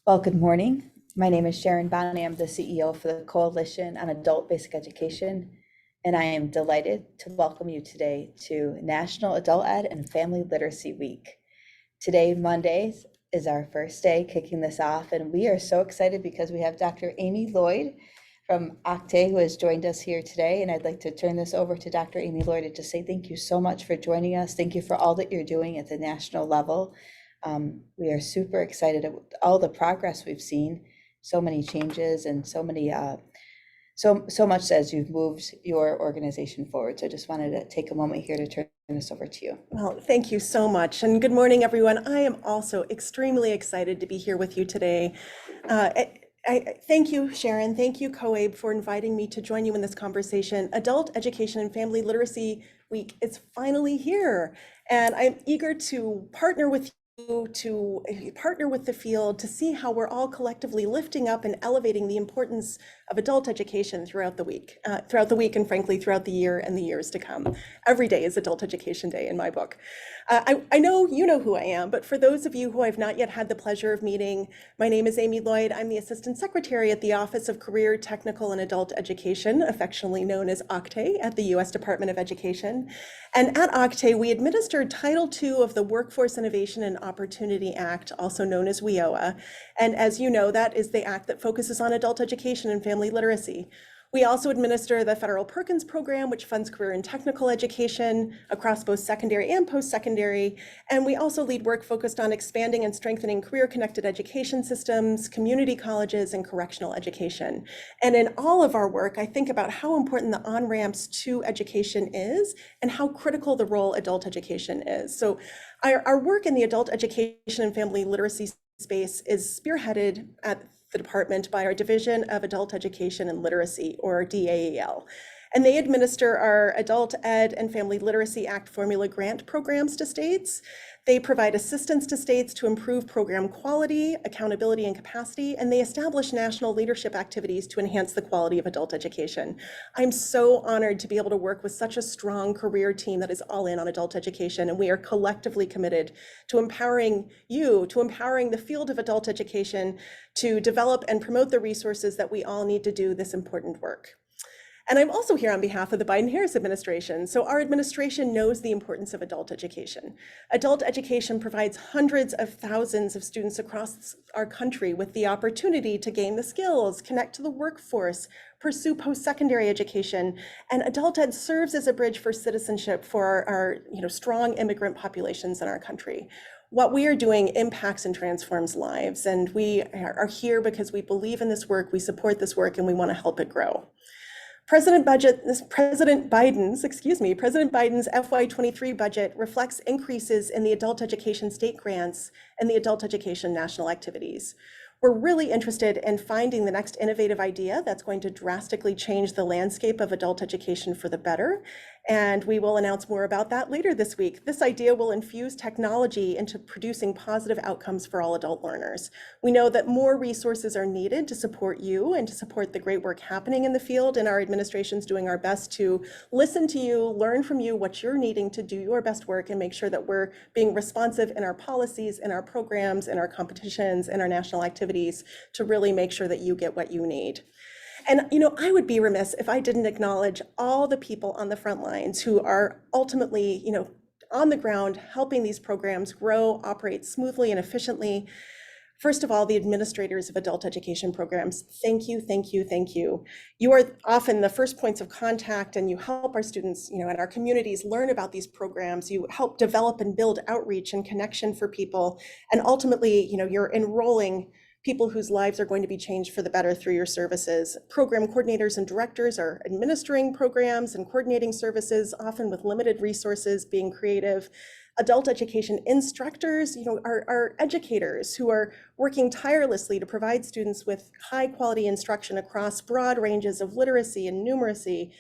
Well, good morning. My name is Sharon Bonney. I'm the CEO for the Coalition on Adult Basic Education, and I am delighted to welcome you today to National Adult Ed and Family Literacy Week. Today, Mondays, is our first day kicking this off, and we are so excited because we have Dr. Amy Loyd from OCTAE who has joined us here today, and I'd like to turn this over to Dr. Amy Loyd and just say thank you so much for joining us. Thank you for all that you're doing at the national level. We are super excited at all the progress we've seen, so many changes and so much as you've moved your organization forward. So I just wanted to take a moment here to turn this over to you. Well, thank you so much. And good morning, everyone. I am also extremely excited to be here with you today. I thank you, Sharon. Thank you, COABE, for inviting me to join you in this conversation. Adult Education and Family Literacy Week is finally here. And I'm eager to partner with you, to partner with the field to see how we're all collectively lifting up and elevating the importance of adult education throughout the week, and frankly, throughout the year and the years to come. Every day is Adult Education Day in my book. I know you know who I am, but for those of you who I've not yet had the pleasure of meeting, my name is Amy Loyd. I'm the Assistant Secretary at the Office of Career, Technical, and Adult Education, affectionately known as OCTAE at the U.S. Department of Education. And at OCTAE, we administer Title II of the Workforce Innovation and Opportunity Act, also known as WIOA. And as you know, that is the act that focuses on adult education and family literacy. We also administer the Federal Perkins Program, which funds career and technical education across both secondary and post-secondary. And we also lead work focused on expanding and strengthening career-connected education systems, community colleges, and correctional education. And in all of our work, I think about how important the on-ramps to education is and how critical the role adult education is. So our work in the adult education and family literacy space is spearheaded at the department by our Division of Adult Education and Literacy, or DAEL. And they administer our Adult Ed and Family Literacy Act formula grant programs to states. They provide assistance to states to improve program quality, accountability, and capacity, and they establish national leadership activities to enhance the quality of adult education. I'm so honored to be able to work with such a strong career team that is all in on adult education, and we are collectively committed to empowering you, to empowering the field of adult education to develop and promote the resources that we all need to do this important work. And I'm also here on behalf of the Biden-Harris administration. So our administration knows the importance of adult education. Adult education provides hundreds of thousands of students across our country with the opportunity to gain the skills, connect to the workforce, pursue post-secondary education, and adult ed serves as a bridge for citizenship for our strong immigrant populations in our country. What we are doing impacts and transforms lives, and we are here because we believe in this work, we support this work, and we want to help it grow. President Biden's FY23 budget reflects increases in the adult education state grants and the adult education national activities. We're really interested in finding the next innovative idea that's going to drastically change the landscape of adult education for the better. And we will announce more about that later this week. This idea will infuse technology into producing positive outcomes for all adult learners. We know that more resources are needed to support you and to support the great work happening in the field, and our administration's doing our best to listen to you, learn from you what you're needing to do your best work, and make sure that we're being responsive in our policies, in our programs, in our competitions, in our national activities to really make sure that you get what you need. And I would be remiss if I didn't acknowledge all the people on the front lines who are ultimately, on the ground helping these programs grow, operate smoothly and efficiently. First of all, the administrators of adult education programs, thank you, thank you, thank you. You are often the first points of contact, and you help our students, and our communities learn about these programs. You help develop and build outreach and connection for people, and ultimately, you're enrolling people whose lives are going to be changed for the better through your services. Program coordinators and directors are administering programs and coordinating services, often with limited resources, being creative. Adult education instructors, are educators who are working tirelessly to provide students with high quality instruction across broad ranges of literacy and numeracy,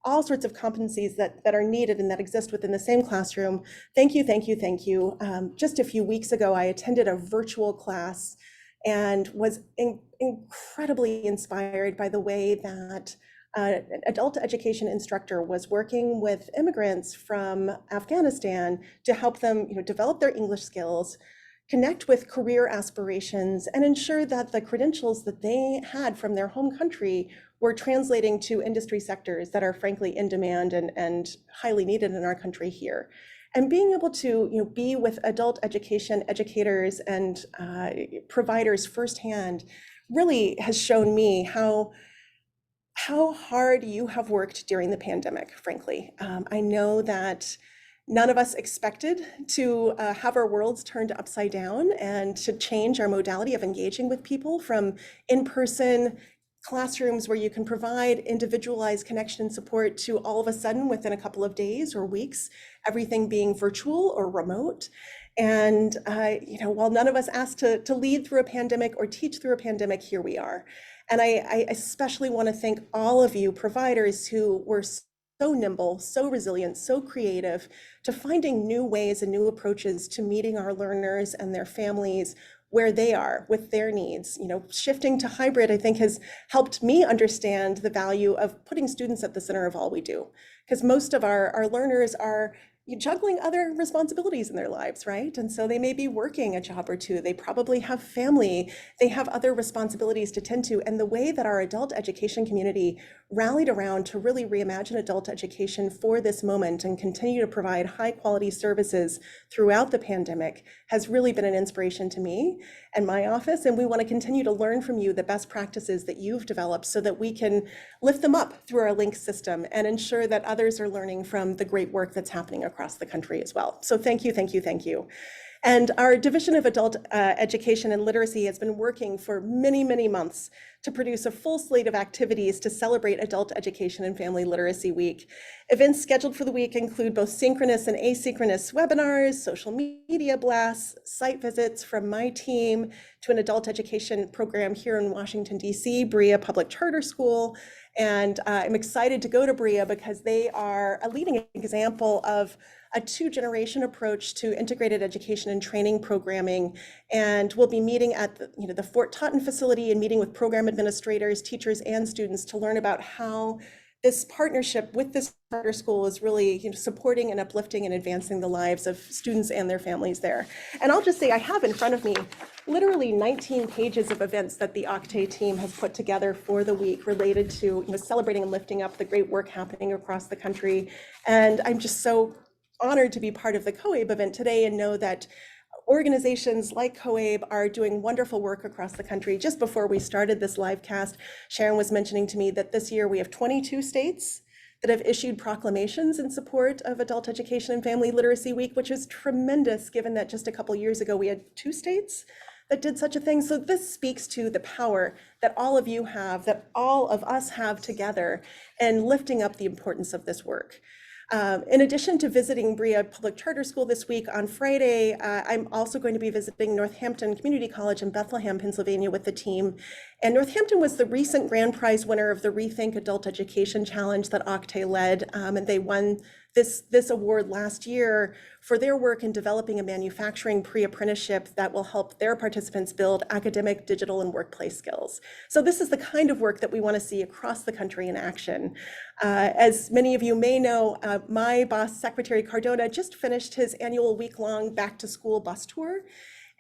all sorts of competencies that are needed and that exist within the same classroom. Thank you, thank you, thank you. Just a few weeks ago, I attended a virtual class and was incredibly inspired by the way that an adult education instructor was working with immigrants from Afghanistan to help them develop their English skills, connect with career aspirations, and ensure that the credentials that they had from their home country were translating to industry sectors that are frankly in demand and highly needed in our country here. And being able to be with adult education educators and providers firsthand really has shown me how hard you have worked during the pandemic, frankly. I know that none of us expected to have our worlds turned upside down and to change our modality of engaging with people from in-person classrooms where you can provide individualized connection and support to all of a sudden within a couple of days or weeks, everything being virtual or remote. And while none of us asked to lead through a pandemic or teach through a pandemic, here we are. And I especially want to thank all of you providers who were so nimble, so resilient, so creative to finding new ways and new approaches to meeting our learners and their families where they are with their needs. Shifting to hybrid, I think, has helped me understand the value of putting students at the center of all we do, because most of our learners are juggling other responsibilities in their lives, right? And so they may be working a job or two, they probably have family, they have other responsibilities to tend to. And the way that our adult education community rallied around to really reimagine adult education for this moment and continue to provide high quality services throughout the pandemic has really been an inspiration to me and my office. And we want to continue to learn from you the best practices that you've developed so that we can lift them up through our link system and ensure that others are learning from the great work that's happening across the country as well. So thank you, thank you, thank you. And our Division of Adult Education and Literacy has been working for many, many months to produce a full slate of activities to celebrate Adult Education and Family Literacy Week. Events scheduled for the week include both synchronous and asynchronous webinars, social media blasts, site visits from my team to an adult education program here in Washington, D.C., Berea Public Charter School. And I'm excited to go to Berea because they are a leading example of a two-generation approach to integrated education and training programming. And we'll be meeting at the Fort Totten facility and meeting with program administrators, teachers, and students to learn about how this partnership with this charter school is really supporting and uplifting and advancing the lives of students and their families there. And I'll just say I have in front of me literally 19 pages of events that the Octay team has put together for the week related to celebrating and lifting up the great work happening across the country. And I'm just so honored to be part of the COABE event today and know that organizations like COABE are doing wonderful work across the country. Just before we started this live cast, Sharon was mentioning to me that this year we have 22 states that have issued proclamations in support of Adult Education and Family Literacy Week, which is tremendous given that just a couple years ago we had 2 states that did such a thing. So this speaks to the power that all of you have, that all of us have together, and lifting up the importance of this work. In addition to visiting Berea Public Charter School this week, on Friday, I'm also going to be visiting Northampton Community College in Bethlehem, Pennsylvania with the team. And Northampton was the recent grand prize winner of the Rethink Adult Education Challenge that Octay led, and they won this award last year for their work in developing a manufacturing pre-apprenticeship that will help their participants build academic, digital, and workplace skills. So this is the kind of work that we want to see across the country in action. As many of you may know, my boss, Secretary Cardona, just finished his annual week-long back-to-school bus tour.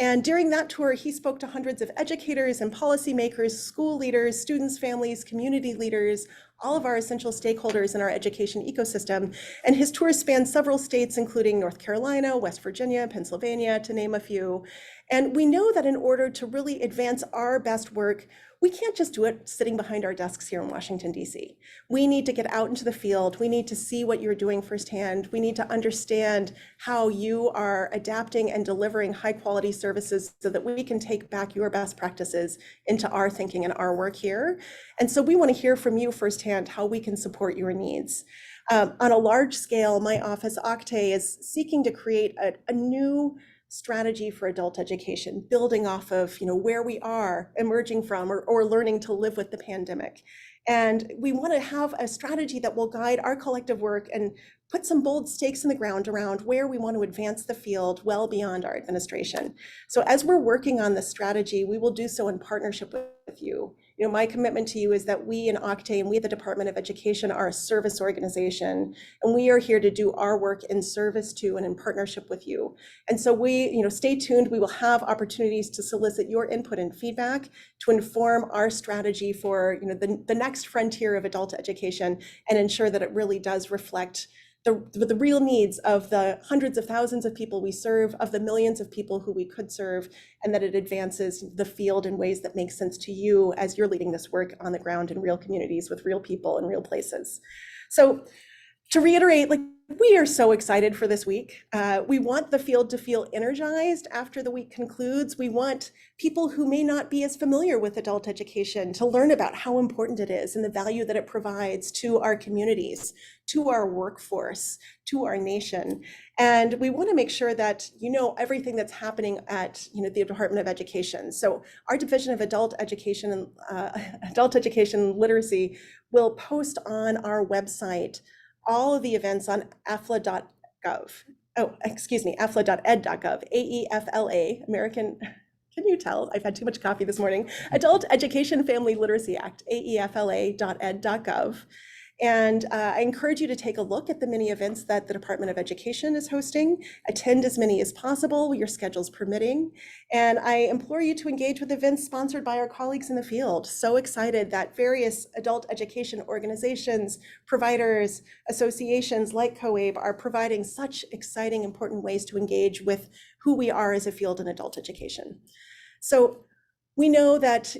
And during that tour, he spoke to hundreds of educators and policymakers, school leaders, students, families, community leaders, all of our essential stakeholders in our education ecosystem. And his tour spanned several states, including North Carolina, West Virginia, Pennsylvania, to name a few. And we know that in order to really advance our best work, we can't just do it sitting behind our desks here in Washington, D.C. We need to get out into the field. We need to see what you're doing firsthand. We need to understand how you are adapting and delivering high quality services so that we can take back your best practices into our thinking and our work here. And so we want to hear from you firsthand how we can support your needs. On a large scale, my office, Octay, is seeking to create a new strategy for adult education, building off of where we are emerging from or learning to live with the pandemic. And we want to have a strategy that will guide our collective work and put some bold stakes in the ground around where we want to advance the field well beyond our administration. So as we're working on this strategy, we will do so in partnership with you my commitment to you is that we in Octane and we at the Department of Education are a service organization, and we are here to do our work in service to and in partnership with you. And so stay tuned. We will have opportunities to solicit your input and feedback to inform our strategy for, the next frontier of adult education and ensure that it really does reflect the real needs of the hundreds of thousands of people we serve, of the millions of people who we could serve, and that it advances the field in ways that make sense to you as you're leading this work on the ground in real communities with real people in real places. So to reiterate, we are so excited for this week. We want the field to feel energized after the week concludes. We want people who may not be as familiar with adult education to learn about how important it is and the value that it provides to our communities, to our workforce, to our nation. And we want to make sure that you know everything that's happening at the Department of Education. So our Division of Adult Education and Literacy will post on our website all of the events on afla.gov. afla.ed.gov, AEFLA, American, can you tell? I've had too much coffee this morning. Adult Education Family Literacy Act, AEFLA.ed.gov. And I encourage you to take a look at the many events that the Department of Education is hosting. Attend as many as possible, your schedules permitting. And I implore you to engage with events sponsored by our colleagues in the field. So excited that various adult education organizations, providers, associations like COABE are providing such exciting, important ways to engage with who we are as a field in adult education. So we know that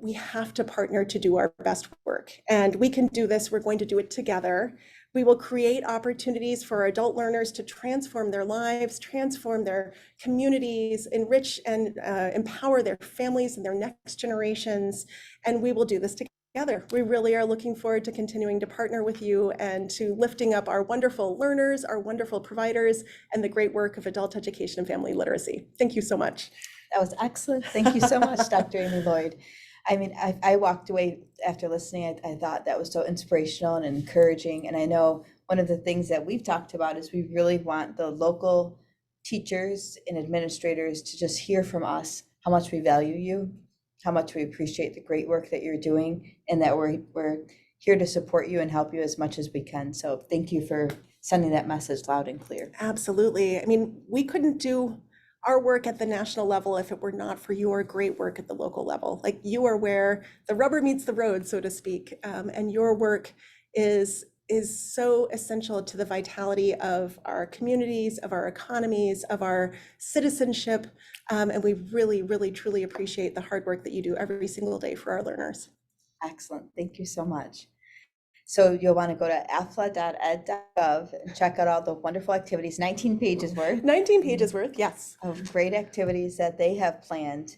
we have to partner to do our best work, and we can do this. We're going to do it together. We will create opportunities for adult learners to transform their lives, transform their communities, enrich and empower their families and their next generations, and we will do this together. We really are looking forward to continuing to partner with you and to lifting up our wonderful learners, our wonderful providers, and the great work of adult education and family literacy. Thank you so much. That was excellent. Thank you so much, Dr. Amy Loyd. I mean, I walked away after listening. I thought that was so inspirational and encouraging. And I know one of the things that we've talked about is we really want the local teachers and administrators to just hear from us how much we value you, how much we appreciate the great work that you're doing, and that we're here to support you and help you as much as we can. So thank you for sending that message loud and clear. Absolutely. I mean, we couldn't do our work at the national level if it were not for your great work at the local level. Like, you are where the rubber meets the road, so to speak, and your work is so essential to the vitality of our communities, of our economies, of our citizenship, and we really, really, truly appreciate the hard work that you do every single day for our learners. Excellent. Thank you so much. So you'll want to go to afla.ed.gov and check out all the wonderful activities, 19 pages worth. 19 pages worth, yes. Of great activities that they have planned.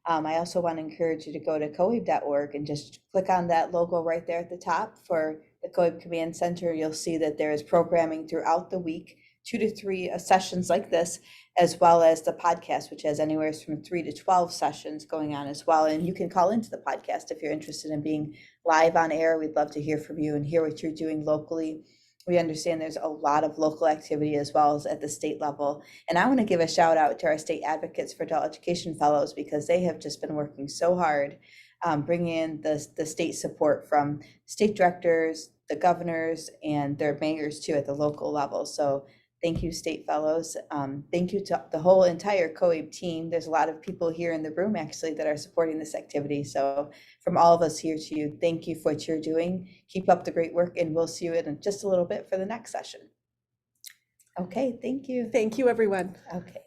I also want to encourage you to go to coabe.org and just click on that logo right there at the top for the COABE Command Center. You'll see that there is programming throughout the week, 2 to 3 sessions like this, as well as the podcast, which has anywhere from 3 to 12 sessions going on as well. And you can call into the podcast if you're interested in being live on air. We'd love to hear from you and hear what you're doing locally. We understand there's a lot of local activity as well as at the state level. And I want to give a shout out to our state advocates for adult education fellows, because they have just been working so hard, bringing in the state support from state directors, the governors, and their mayors too at the local level. So thank you, state fellows. Thank you to the whole entire COABE team. There's a lot of people here in the room actually that are supporting this activity. So from all of us here to you, thank you for what you're doing. Keep up the great work, and we'll see you in just a little bit for the next session. Okay, thank you. Thank you, everyone. Okay.